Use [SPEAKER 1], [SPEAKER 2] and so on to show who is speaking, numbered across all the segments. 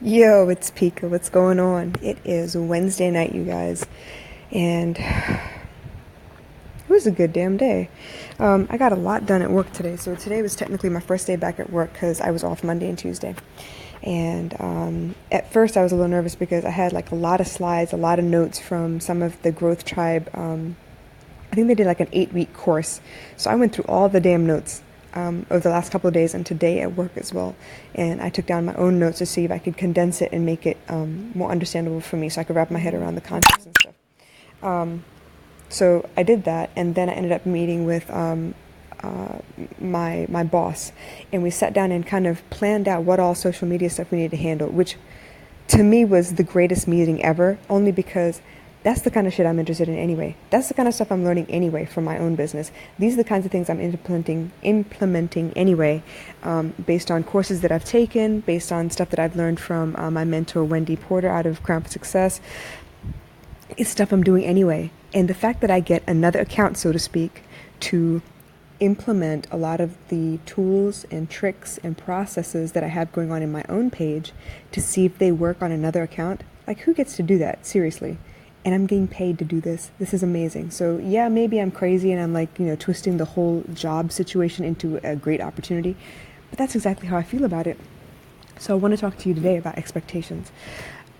[SPEAKER 1] Yo, it's Pika. What's going on? It is Wednesday night, you guys, and it was a good damn day. I got a lot done at work today, so today was technically my first day back at work because I was off Monday and Tuesday. And at first, I was a little nervous because I had like a lot of slides, a lot of notes from some of the Growth Tribe. I think they did like an 8-week course, so I went through all the damn notes over the last couple of days and today at work as well. And I took down my own notes to see if I could condense it and make it more understandable for me so I could wrap my head around the concepts and stuff. So I did that, and then I ended up meeting with my boss, and we sat down and kind of planned out what all social media stuff we needed to handle, which to me was the greatest meeting ever, only because that's the kind of shit I'm interested in anyway. That's the kind of stuff I'm learning anyway from my own business. These are the kinds of things I'm implementing anyway, based on courses that I've taken, based on stuff that I've learned from my mentor, Wendy Porter, out of Crown for Success. It's stuff I'm doing anyway. And the fact that I get another account, so to speak, to implement a lot of the tools and tricks and processes that I have going on in my own page to see if they work on another account. Like, who gets to do that? Seriously. And I'm getting paid to do this. This is amazing. So yeah, maybe I'm crazy and I'm like, twisting the whole job situation into a great opportunity. But that's exactly how I feel about it. So I want to talk to you today about expectations.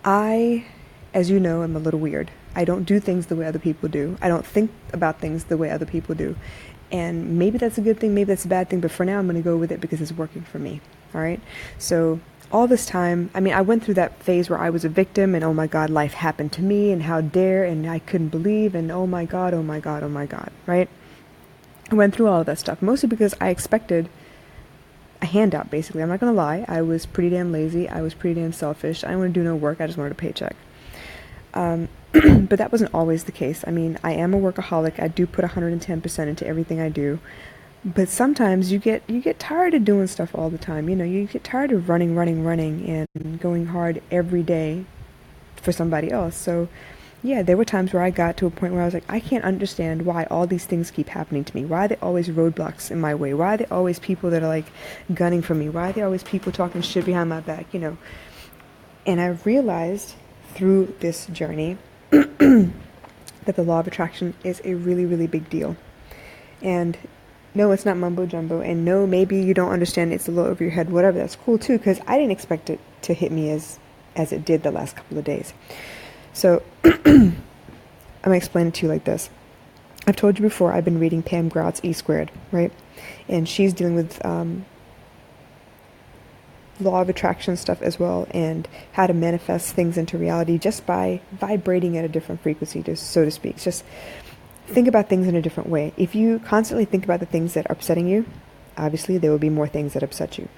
[SPEAKER 1] As you know, I'm a little weird. I don't do things the way other people do. I don't think about things the way other people do. And maybe that's a good thing, maybe that's a bad thing, but for now I'm going to go with it because it's working for me. All right? So all this time, I went through that phase where I was a victim and oh my God, life happened to me and how dare, and I couldn't believe, and oh my God, oh my God, oh my God, right? I went through all of that stuff, mostly because I expected a handout, basically. I'm not going to lie. I was pretty damn lazy. I was pretty damn selfish. I didn't want to do no work. I just wanted a paycheck. But that wasn't always the case. I am a workaholic. I do put 110% into everything I do. But sometimes you get tired of doing stuff all the time. You get tired of running, and going hard every day for somebody else. So, yeah, there were times where I got to a point where I was like, I can't understand why all these things keep happening to me. Why are there always roadblocks in my way? Why are there always people that are like gunning for me? Why are there always people talking shit behind my back? And I realized through this journey that the law of attraction is a really, really big deal. And no, it's not mumbo jumbo. And no, maybe you don't understand it's a little over your head, whatever. That's cool too, because I didn't expect it to hit me as it did the last couple of days. So I'm going to explain it to you like this. I've told you before, I've been reading Pam Grout's E Squared, right? And she's dealing with law of attraction stuff as well, and how to manifest things into reality just by vibrating at a different frequency, so to speak. Just think about things in a different way. If you constantly think about the things that are upsetting you, obviously there will be more things that upset you.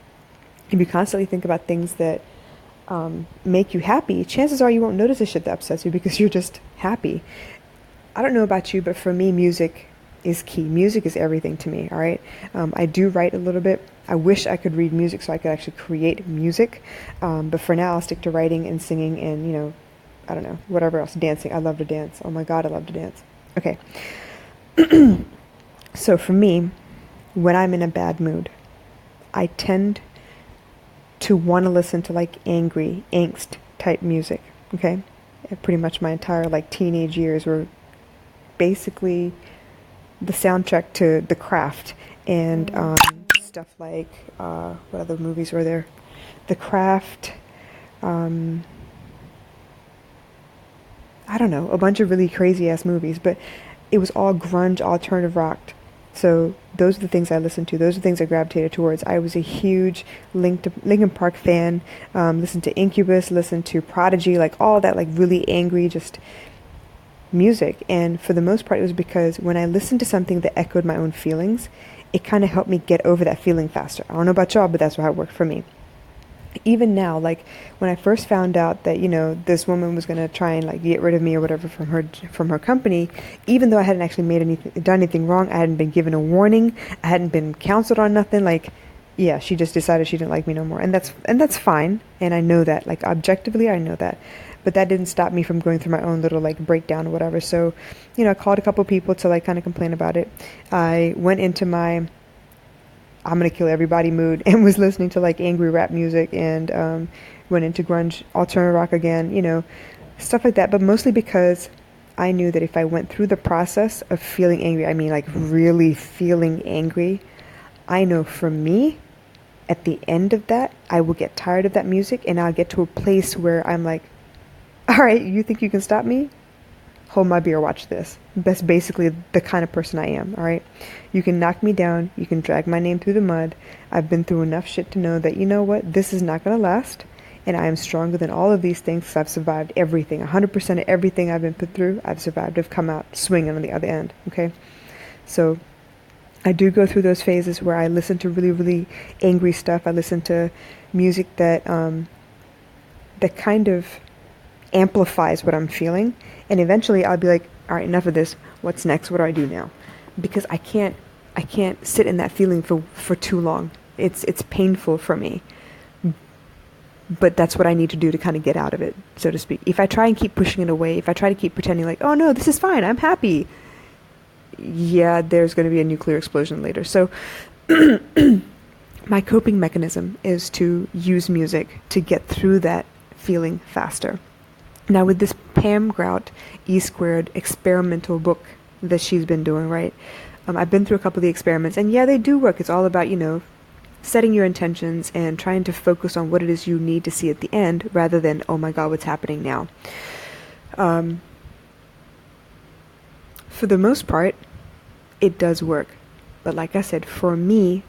[SPEAKER 1] If you constantly think about things that make you happy, chances are you won't notice the shit that upsets you because you're just happy. I don't know about you, but for me, music is key. Music is everything to me, all right? I do write a little bit. I wish I could read music so I could actually create music. But for now, I'll stick to writing and singing and, I don't know, whatever else. Dancing. I love to dance. Oh my God, I love to dance. Okay. So for me, when I'm in a bad mood, I tend to want to listen to like angry, angst type music, okay? Pretty much my entire like teenage years were basically the soundtrack to The Craft and stuff like, what other movies were there? The Craft, I don't know, a bunch of really crazy ass movies, but it was all grunge, alternative rock. So those are the things I listened to. Those are the things I gravitated towards. I was a huge Linkin Park fan. Listened to Incubus, listened to Prodigy, like all that, like really angry, just music. And for the most part, it was because when I listened to something that echoed my own feelings, it kind of helped me get over that feeling faster. I don't know about y'all, but that's how it worked for me. Even now, like when I first found out that this woman was going to try and like get rid of me or whatever from her company, even though I hadn't actually done anything wrong, I hadn't been given a warning, I hadn't been counseled on nothing, like yeah, she just decided she didn't like me no more, and that's fine, and I know that, like objectively I know that, but that didn't stop me from going through my own little like breakdown or whatever. So I called a couple people to like kind of complain about it. I went into my I'm gonna kill everybody mood and was listening to like angry rap music and went into grunge, alternative rock again, stuff like that. But mostly because I knew that if I went through the process of feeling angry, I mean like really feeling angry, I know for me, at the end of that, I will get tired of that music and I'll get to a place where I'm like, all right, you think you can stop me? Hold my beer, watch this. That's basically the kind of person I am, all right? You can knock me down. You can drag my name through the mud. I've been through enough shit to know that, you know what? This is not going to last. And I am stronger than all of these things because I've survived everything. 100% of everything I've been put through, I've survived. I've come out swinging on the other end, okay? So I do go through those phases where I listen to really, really angry stuff. I listen to music that that kind of amplifies what I'm feeling. And eventually I'll be like, all right, enough of this. What's next? What do I do now? Because I can't sit in that feeling for too long. It's painful for me. But that's what I need to do to kind of get out of it, so to speak. If I try and keep pushing it away, if I try to keep pretending like, oh no, this is fine, I'm happy, yeah, there's going to be a nuclear explosion later. So my coping mechanism is to use music to get through that feeling faster. Now with this Pam Grout E² experimental book that she's been doing, right? I've been through a couple of the experiments, and yeah, they do work. It's all about, setting your intentions and trying to focus on what it is you need to see at the end rather than, oh my God, what's happening now? For the most part, it does work. But like I said, for me,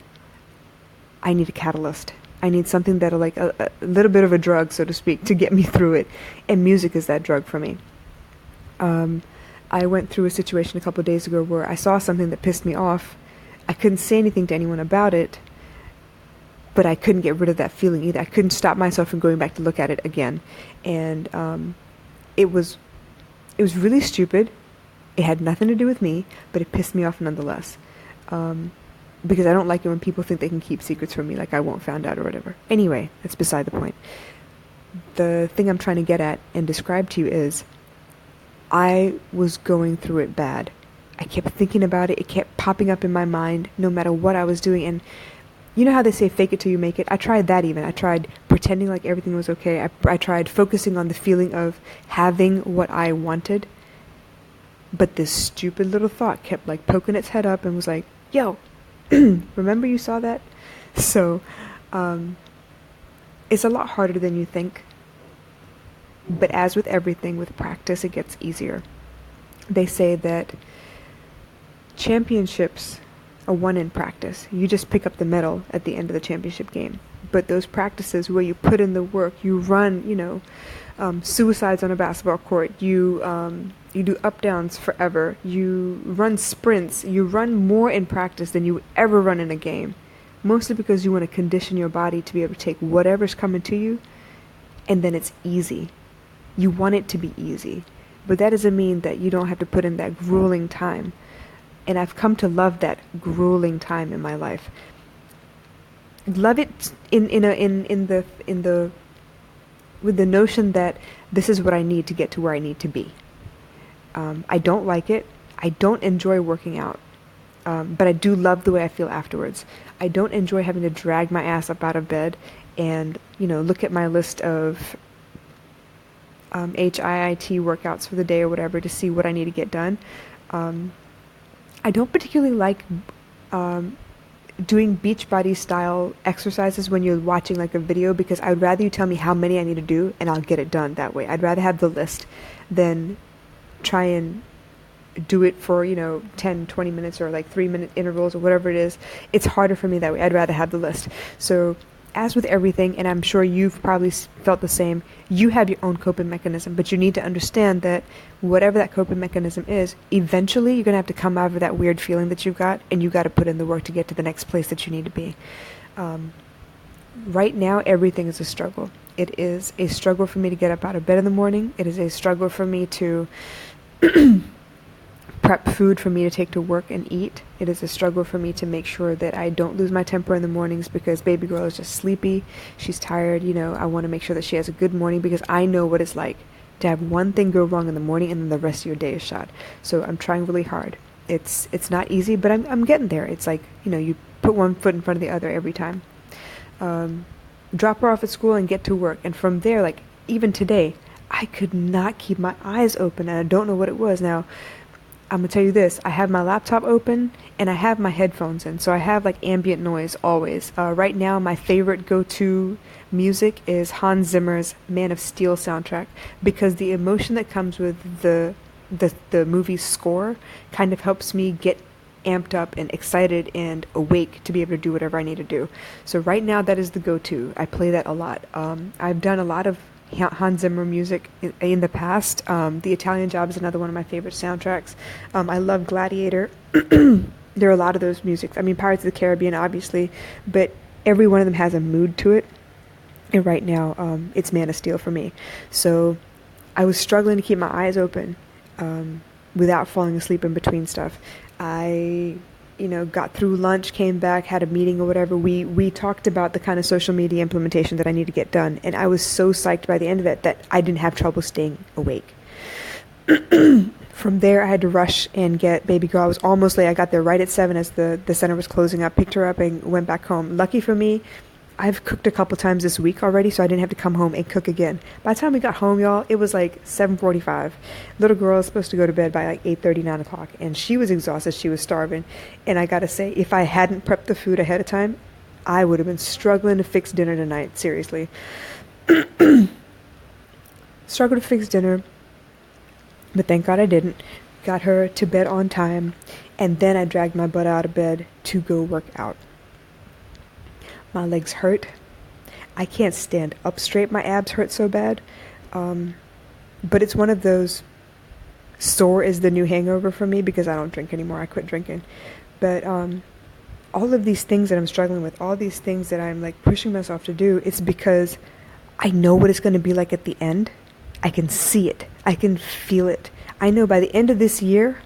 [SPEAKER 1] I need a catalyst. I need something that'll like a little bit of a drug, so to speak, to get me through it. And music is that drug for me. I went through a situation a couple of days ago where I saw something that pissed me off. I couldn't say anything to anyone about it, but I couldn't get rid of that feeling either. I couldn't stop myself from going back to look at it again. And it was really stupid. It had nothing to do with me, but it pissed me off nonetheless. Because I don't like it when people think they can keep secrets from me, like I won't find out or whatever. Anyway, that's beside the point. The thing I'm trying to get at and describe to you is I was going through it bad. I kept thinking about it. It kept popping up in my mind no matter what I was doing. And you know how they say fake it till you make it? I tried that even. I tried pretending like everything was okay. I tried focusing on the feeling of having what I wanted. But this stupid little thought kept like poking its head up and was like, yo, remember you saw that? So it's a lot harder than you think. But as with everything, with practice, it gets easier. They say that championships are won in practice. You just pick up the medal at the end of the championship game. But those practices where you put in the work, you run, suicides on a basketball court, you do up downs forever, you run sprints, you run more in practice than you would ever run in a game. Mostly because you want to condition your body to be able to take whatever's coming to you, and then it's easy. You want it to be easy. But that doesn't mean that you don't have to put in that grueling time. And I've come to love that grueling time in my life. Love it with the notion that this is what I need to get to where I need to be. I don't like it. I don't enjoy working out. But I do love the way I feel afterwards. I don't enjoy having to drag my ass up out of bed and, look at my list of HIIT workouts for the day or whatever to see what I need to get done. I don't particularly like doing Beachbody style exercises when you're watching like a video, because I'd rather you tell me how many I need to do and I'll get it done that way. I'd rather have the list than try and do it for 10, 20 minutes or like 3-minute intervals or whatever it is. It's harder for me that way. I'd rather have the list. So as with everything, and I'm sure you've probably felt the same, you have your own coping mechanism, but you need to understand that whatever that coping mechanism is, eventually you're going to have to come out of that weird feeling that you've got, and you got to put in the work to get to the next place that you need to be. Right now, everything is a struggle. It is a struggle for me to get up out of bed in the morning. It is a struggle for me to prep food for me to take to work and eat. It is a struggle for me to make sure that I don't lose my temper in the mornings because baby girl is just sleepy. She's tired. I want to make sure that she has a good morning because I know what it's like to have one thing go wrong in the morning and then the rest of your day is shot. So I'm trying really hard. It's not easy, but I'm getting there. It's like, you put one foot in front of the other every time. drop her off at school and get to work. And from there, like even today, I could not keep my eyes open, and I don't know what it was. Now, I'm gonna tell you this: I have my laptop open and I have my headphones in, so I have like ambient noise always. Right now, my favorite go-to music is Hans Zimmer's Man of Steel soundtrack, because the emotion that comes with the movie's score kind of helps me get amped up and excited and awake to be able to do whatever I need to do. So right now, that is the go-to. I play that a lot. I've done a lot of Hans Zimmer music in the past. The Italian Job is another one of my favorite soundtracks. I love Gladiator. There are a lot of those musics. I mean, Pirates of the Caribbean, obviously, but every one of them has a mood to it. And right now, it's Man of Steel for me. So I was struggling to keep my eyes open without falling asleep in between stuff. I got through lunch, came back, had a meeting or whatever. We talked about the kind of social media implementation that I need to get done. And I was so psyched by the end of it that I didn't have trouble staying awake. From there, I had to rush and get baby girl. I was almost late. I got there right at 7 as the center was closing up, picked her up and went back home. Lucky for me, I've cooked a couple times this week already, so I didn't have to come home and cook again. By the time we got home, y'all, it was like 7:45. Little girl was supposed to go to bed by like 8:30, 9 o'clock, and she was exhausted. She was starving. And I gotta say, if I hadn't prepped the food ahead of time, I would have been struggling to fix dinner tonight, seriously. Struggled to fix dinner, but thank God I didn't. Got her to bed on time, and then I dragged my butt out of bed to go work out. My legs hurt. I can't stand up straight. My abs hurt so bad. But it's one of those, sore is the new hangover for me because I don't drink anymore. I quit drinking. But all of these things that I'm struggling with, all these things that I'm like pushing myself to do, it's because I know what it's going to be like at the end. I can see it. I can feel it. I know by the end of this year,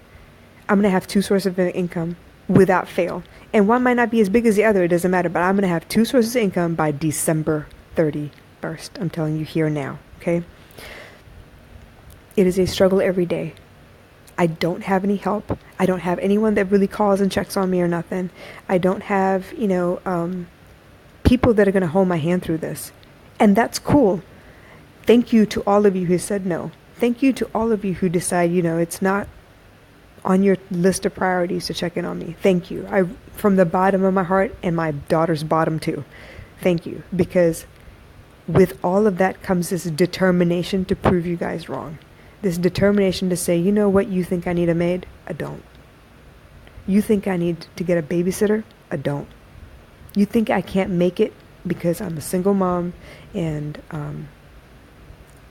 [SPEAKER 1] I'm going to have 2 sources of income without fail. And one might not be as big as the other, it doesn't matter, but I'm going to have 2 sources of income by December 31st. I'm telling you here now, okay? It is a struggle every day. I don't have any help. I don't have anyone that really calls and checks on me or nothing. I don't have, people that are going to hold my hand through this. And that's cool. Thank you to all of you who said no. Thank you to all of you who decide, it's not on your list of priorities to check in on me. Thank you. From the bottom of my heart, and my daughter's bottom too. Thank you. Because with all of that comes this determination to prove you guys wrong. This determination to say, you know what, you think I need a maid? I don't. You think I need to get a babysitter? I don't. You think I can't make it because I'm a single mom and,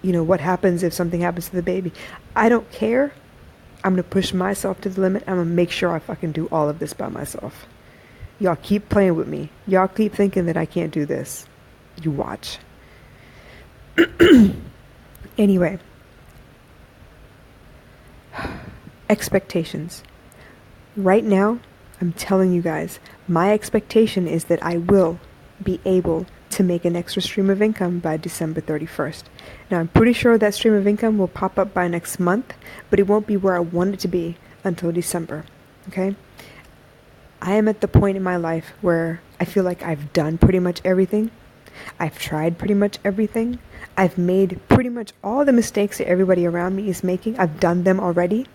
[SPEAKER 1] what happens if something happens to the baby? I don't care. I'm going to push myself to the limit. I'm going to make sure I fucking do all of this by myself. Y'all keep playing with me. Y'all keep thinking that I can't do this. You watch. Anyway. Expectations. Right now, I'm telling you guys, my expectation is that I will be able to make an extra stream of income by December 31st. Now, I'm pretty sure that stream of income will pop up by next month, but it won't be where I want it to be until December, okay? I am at the point in my life where I feel like I've done pretty much everything. I've tried pretty much everything. I've made pretty much all the mistakes that everybody around me is making. I've done them already.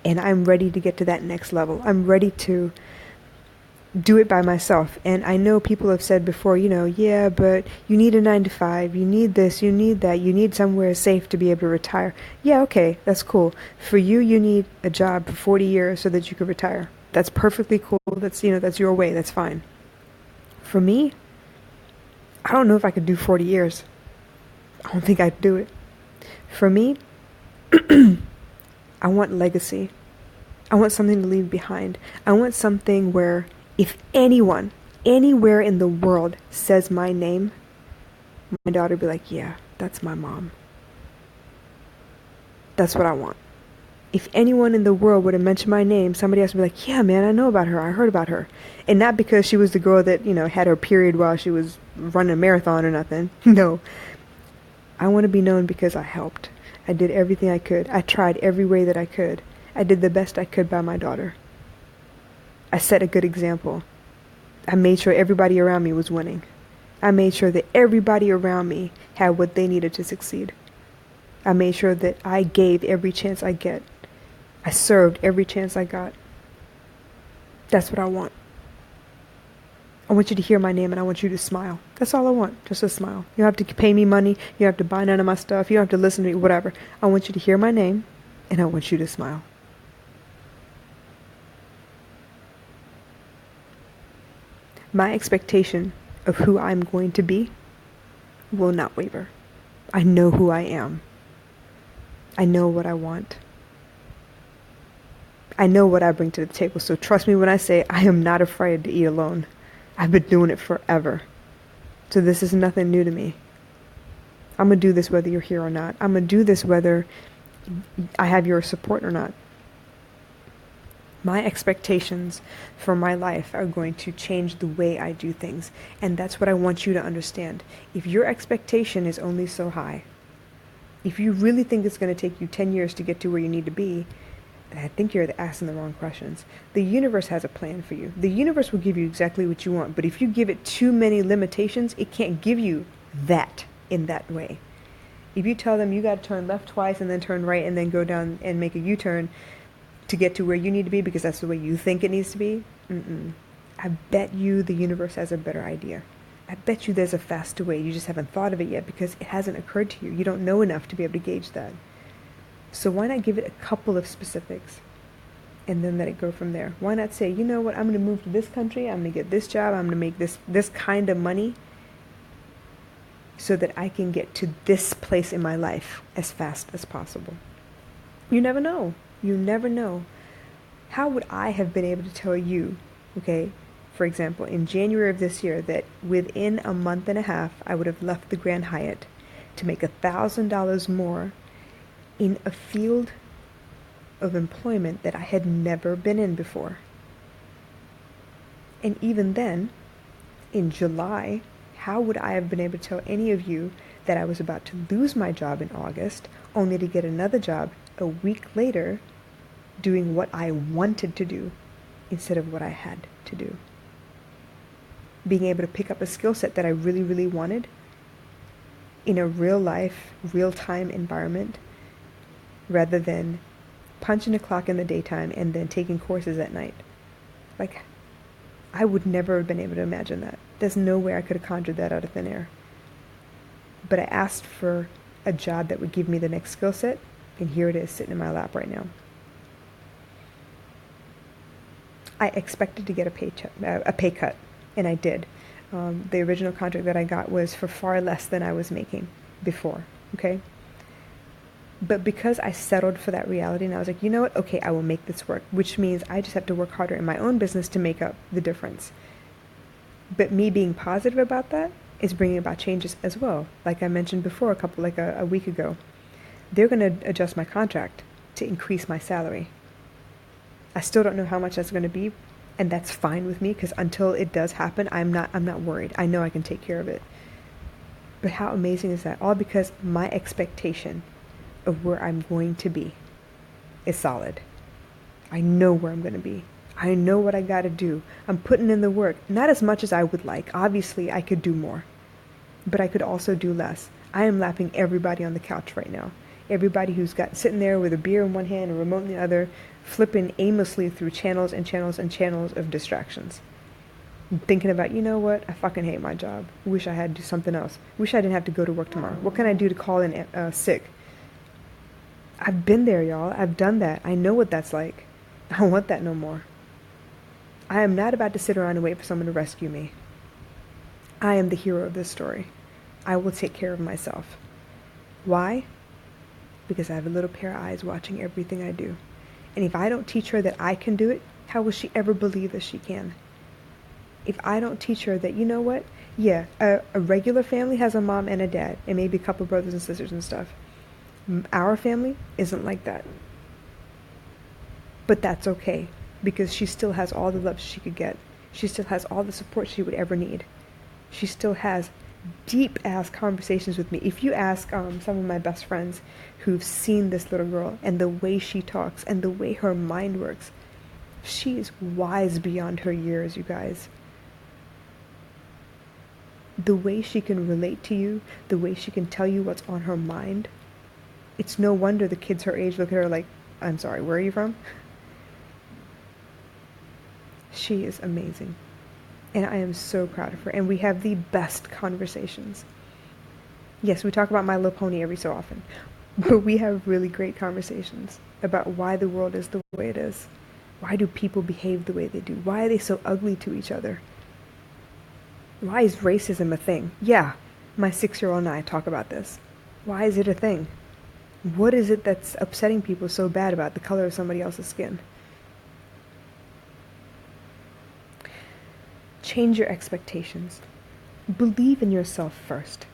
[SPEAKER 1] And I'm ready to get to that next level. I'm ready to do it by myself. And I know people have said before, yeah, but you need a 9-to-5, you need this, you need that, you need somewhere safe to be able to retire. Yeah, okay, that's cool. For you, you need a job for 40 years so that you could retire. That's perfectly cool. That's, that's your way. That's fine. For me, I don't know if I could do 40 years. I don't think I'd do it. For me, I want legacy. I want something to leave behind. I want something where if anyone, anywhere in the world says my name, my daughter will be like, yeah, that's my mom. That's what I want. If anyone in the world would have mentioned my name, somebody else would be like, yeah, man, I know about her. I heard about her. And not because she was the girl that, had her period while she was running a marathon or nothing. No. I want to be known because I helped. I did everything I could. I tried every way that I could. I did the best I could by my daughter. I set a good example. I made sure everybody around me was winning. I made sure that everybody around me had what they needed to succeed. I made sure that I gave every chance I get. I served every chance I got. That's what I want. I want you to hear my name and I want you to smile. That's all I want, just a smile. You don't have to pay me money. You don't have to buy none of my stuff. You don't have to listen to me, whatever. I want you to hear my name and I want you to smile. My expectation of who I'm going to be will not waver. I know who I am. I know what I want. I know what I bring to the table. So trust me when I say I am not afraid to eat alone. I've been doing it forever. So this is nothing new to me. I'm going to do this whether you're here or not. I'm going to do this whether I have your support or not. My expectations for my life are going to change the way I do things. And that's what I want you to understand. If your expectation is only so high, if you really think it's going to take you 10 years to get to where you need to be, I think you're asking the wrong questions. The universe has a plan for you. The universe will give you exactly what you want. But if you give it too many limitations, it can't give you that in that way. If you tell them you got to turn left twice and then turn right and then go down and make a U-turn to get to where you need to be because that's the way you think it needs to be, I bet you the universe has a better idea. I bet you there's a faster way. You just haven't thought of it yet because it hasn't occurred to you. You don't know enough to be able to gauge that. So why not give it a couple of specifics and then let it go from there? Why not say, you know what, I'm going to move to this country, I'm going to get this job, I'm going to make this kind of money so that I can get to this place in my life as fast as possible. You never know. You never know. How would I have been able to tell you, okay, for example, in January of this year, that within a month and a half, I would have left the Grand Hyatt to make $1,000 more in a field of employment that I had never been in before. And even then, in July, how would I have been able to tell any of you that I was about to lose my job in August, only to get another job a week later doing what I wanted to do instead of what I had to do? Being able to pick up a skill set that I really, really wanted in a real life, real time environment, rather than punching a clock in the daytime and then taking courses at night. Like, I would never have been able to imagine that. There's no way I could have conjured that out of thin air. But I asked for a job that would give me the next skill set, and here it is sitting in my lap right now. I expected to get a pay cut, and I did. The original contract that I got was for far less than I was making before, okay? But because I settled for that reality and I was like, you know what? Okay, I will make this work, which means I just have to work harder in my own business to make up the difference. But me being positive about that is bringing about changes as well. Like I mentioned before, a week ago, they're going to adjust my contract to increase my salary. I still don't know how much that's going to be, and that's fine with me because until it does happen, I'm not worried. I know I can take care of it. But how amazing is that? All because my expectation of where I'm going to be is solid. I know where I'm going to be. I know what I got to do. I'm putting in the work. Not as much as I would like. Obviously, I could do more. But I could also do less. I am lapping everybody on the couch right now. Everybody who's sitting there with a beer in one hand and a remote in the other, flipping aimlessly through channels and channels and channels of distractions. Thinking about, you know what? I fucking hate my job. Wish I had to do something else. Wish I didn't have to go to work tomorrow. What can I do to call in sick? I've been there, y'all. I've done that. I know what that's like. I don't want that no more. I am not about to sit around and wait for someone to rescue me. I am the hero of this story. I will take care of myself. Why? Because I have a little pair of eyes watching everything I do. And if I don't teach her that I can do it, how will she ever believe that she can? If I don't teach her that, you know what? Yeah, a regular family has a mom and a dad, and maybe a couple brothers and sisters and stuff. Our family isn't like that. But that's okay, because she still has all the love she could get. She still has all the support she would ever need. She still has deep-ass conversations with me. If you ask some of my best friends who've seen this little girl and the way she talks and the way her mind works, she is wise beyond her years, you guys. the way she can relate to you, the way she can tell you what's on her mind, it's no wonder the kids her age look at her like, I'm sorry, where are you from? She is amazing. And I am so proud of her. And we have the best conversations. Yes, we talk about My Little Pony every so often. But we have really great conversations about why the world is the way it is. Why do people behave the way they do? Why are they so ugly to each other? Why is racism a thing? Yeah, my 6-year-old and I talk about this. Why is it a thing? What is it that's upsetting people so bad about the color of somebody else's skin? Change your expectations. Believe in yourself first.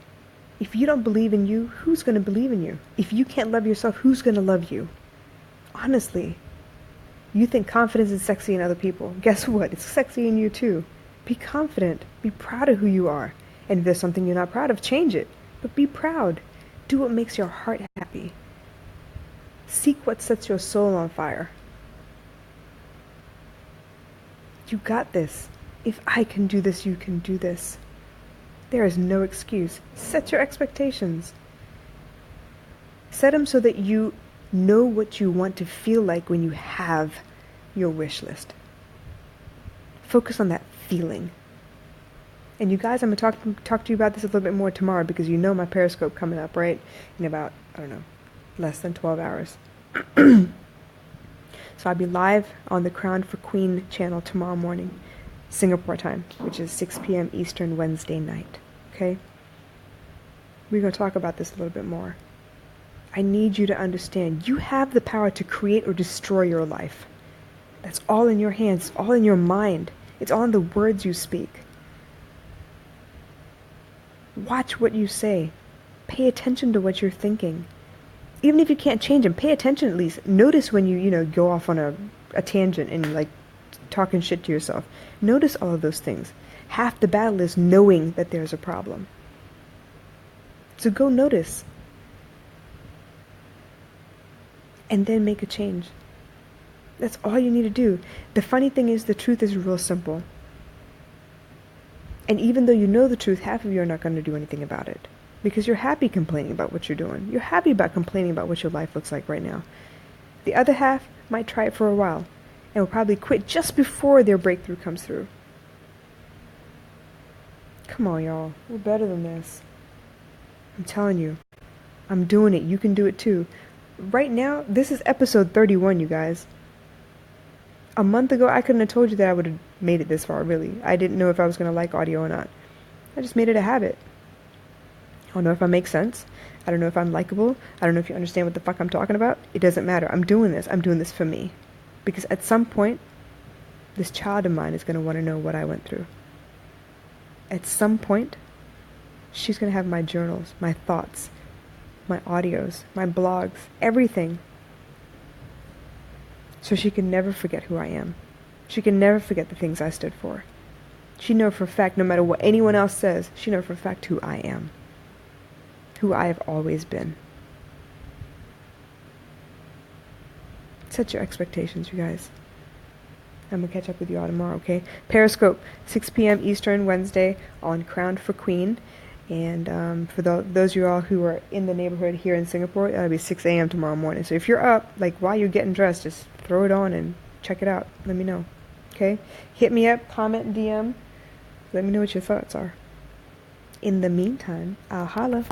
[SPEAKER 1] If you don't believe in you, who's going to believe in you? If you can't love yourself, who's going to love you? Honestly, you think confidence is sexy in other people. Guess what? It's sexy in you too. Be confident. Be proud of who you are. And if there's something you're not proud of, change it. But be proud. Do what makes your heart happy. Seek what sets your soul on fire. You got this. If I can do this, you can do this. There is no excuse. Set your expectations. Set them so that you know what you want to feel like when you have your wish list. Focus on that feeling. And you guys, I'm going to talk to you about this a little bit more tomorrow because you know my Periscope coming up, right? In about, I don't know, less than 12 hours. So I'll be live on the Crown for Queen channel tomorrow morning, Singapore time, which is 6 p.m. Eastern Wednesday night. Okay? We're going to talk about this a little bit more. I need you to understand you have the power to create or destroy your life. That's all in your hands, all in your mind. It's all in the words you speak. Watch what you say. Pay attention to what you're thinking. Even if you can't change them, pay attention at least. Notice when you go off on a tangent and like talking shit to yourself. Notice all of those things. Half the battle is knowing that there's a problem. So go notice. And then make a change. That's all you need to do. The funny thing is the truth is real simple. And even though you know the truth, half of you are not going to do anything about it. Because you're happy complaining about what you're doing. You're happy about complaining about what your life looks like right now. The other half might try it for a while and will probably quit just before their breakthrough comes through. Come on, y'all. We're better than this. I'm telling you. I'm doing it. You can do it too. Right now, this is episode 31, you guys. A month ago, I couldn't have told you that I would have made it this far, really. I didn't know if I was going to like audio or not. I just made it a habit. I don't know if I make sense. I don't know if I'm likable. I don't know if you understand what the fuck I'm talking about. It doesn't matter. I'm doing this. I'm doing this for me. Because at some point, this child of mine is going to want to know what I went through. At some point, she's going to have my journals, my thoughts, my audios, my blogs, everything. So she can never forget who I am. She can never forget the things I stood for. She knows for a fact, no matter what anyone else says, she knows for a fact who I am. Who I have always been. Set your expectations, you guys. I'm going to catch up with you all tomorrow, okay? Periscope, 6 p.m. Eastern, Wednesday, on Crowned for Queen. And for those of you all who are in the neighborhood here in Singapore, that'll be 6 a.m. tomorrow morning. So if you're up, like while you're getting dressed, just throw it on and check it out. Let me know, okay? Hit me up, comment, DM. Let me know what your thoughts are. In the meantime, I'll holla.